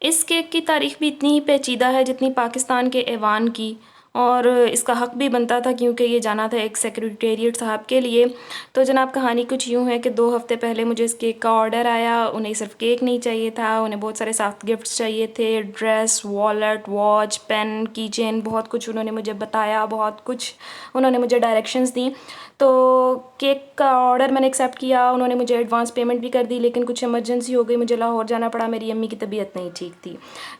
इस केक की तारीख भी इतनी ही पेचीदा है जितनी पाकिस्तान के ऐवान की, और इसका हक़ भी बनता था क्योंकि ये जाना था एक सेक्रेटेरिएट साहब के लिए। तो जनाब कहानी कुछ यूँ है कि 2 हफ़्ते पहले मुझे इस केक का ऑर्डर आया। उन्हें सिर्फ केक नहीं चाहिए था, उन्हें बहुत सारे सॉफ्ट गिफ्ट्स चाहिए थे, ड्रेस, वॉलेट, वॉच, पेन, की चेन, बहुत कुछ उन्होंने मुझे बताया, बहुत कुछ उन्होंने मुझे डायरेक्शंस दी। तो केक का ऑर्डर मैंने एक्सेप्ट किया, उन्होंने मुझे एडवांस पेमेंट भी कर दी, लेकिन कुछ इमरजेंसी हो गई, मुझे लाहौर जाना पड़ा, मेरी अम्मी की तबीयत नहीं ठीक थी।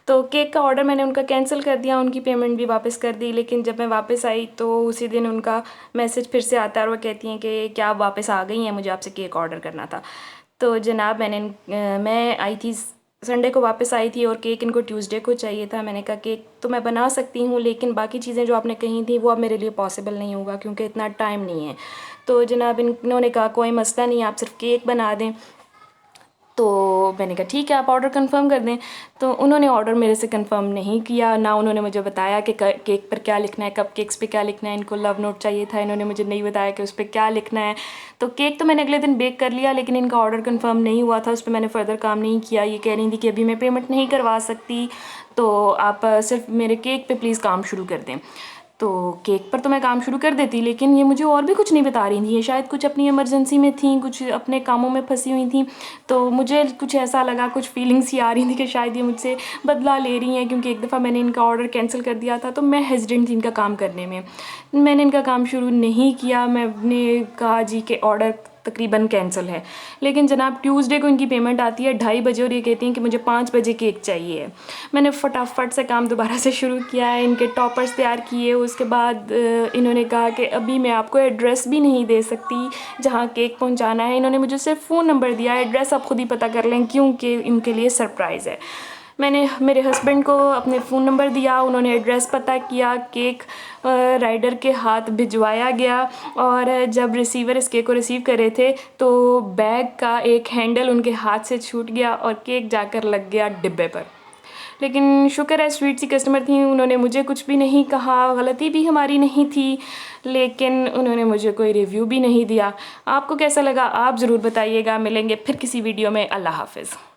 तो केक का ऑर्डर मैंने उनका कैंसिल कर दिया, उनकी पेमेंट भी वापस कर दी। लेकिन जब मैं वापस आई तो उसी दिन उनका मैसेज फिर से आता है और वो कहती हैं कि क्या आप वापस आ गई हैं, मुझे आपसे केक ऑर्डर करना था। तो जनाब मैं आई थी संडे को, वापस आई थी, और केक इनको ट्यूसडे को चाहिए था। मैंने कहा केक तो मैं बना सकती हूँ, लेकिन बाकी चीज़ें जो आपने कही थी वो अब मेरे लिए पॉसिबल नहीं होगा क्योंकि इतना टाइम नहीं है। तो जनाब इन्होंने कहा कोई मसला नहीं, आप सिर्फ केक बना दें। तो मैंने कहा ठीक है, आप ऑर्डर कंफर्म कर दें। तो उन्होंने ऑर्डर मेरे से कंफर्म नहीं किया, ना उन्होंने मुझे बताया कि केक पर क्या लिखना है, कप केक्स पे क्या लिखना है। इनको लव नोट चाहिए था, इन्होंने मुझे नहीं बताया कि उस पर क्या लिखना है। तो केक तो मैंने अगले दिन बेक कर लिया, लेकिन इनका ऑर्डर कंफर्म नहीं हुआ था, उस पर मैंने फ़र्दर काम नहीं किया। ये कह रही थी कि अभी मैं पेमेंट नहीं करवा सकती, तो आप सिर्फ मेरे केक पे प्लीज़ काम शुरू कर दें। तो केक पर तो मैं काम शुरू कर देती, लेकिन ये मुझे और भी कुछ नहीं बता रही थी। ये शायद कुछ अपनी इमरजेंसी में थी, कुछ अपने कामों में फंसी हुई थी। तो मुझे कुछ ऐसा लगा, कुछ फीलिंग्स ही आ रही थी कि शायद ये मुझसे बदला ले रही हैं, क्योंकि एक दफ़ा मैंने इनका ऑर्डर कैंसिल कर दिया था, तो मैं हेजिडेंट थी इनका काम करने में। मैंने इनका काम शुरू नहीं किया, मैंने कहा जी कि ऑर्डर तकरीबन कैंसिल है। लेकिन जनाब ट्यूसडे को इनकी पेमेंट आती है 2:30 बजे, और ये कहती हैं कि मुझे 5 बजे केक चाहिए। मैंने फटाफट से काम दोबारा से शुरू किया है, इनके टॉपर्स तैयार किए। उसके बाद इन्होंने कहा कि अभी मैं आपको एड्रेस भी नहीं दे सकती जहाँ केक पहुँचाना है। इन्होंने मुझे सिर्फ फ़ोन नंबर दिया, एड्रेस आप खुद ही पता कर लें क्योंकि इनके लिए सरप्राइज़ है। मैंने मेरे हस्बैंड को अपने फ़ोन नंबर दिया, उन्होंने एड्रेस पता किया, केक राइडर के हाथ भिजवाया गया। और जब रिसीवर इस केक को रिसीव कर रहे थे तो बैग का एक हैंडल उनके हाथ से छूट गया और केक जाकर लग गया डिब्बे पर। लेकिन शुक्र है स्वीट सी कस्टमर थी, उन्होंने मुझे कुछ भी नहीं कहा, गलती भी हमारी नहीं थी, लेकिन उन्होंने मुझे कोई रिव्यू भी नहीं दिया। आपको कैसा लगा आप ज़रूर बताइएगा। मिलेंगे फिर किसी वीडियो में। अल्लाह हाफ़िज़।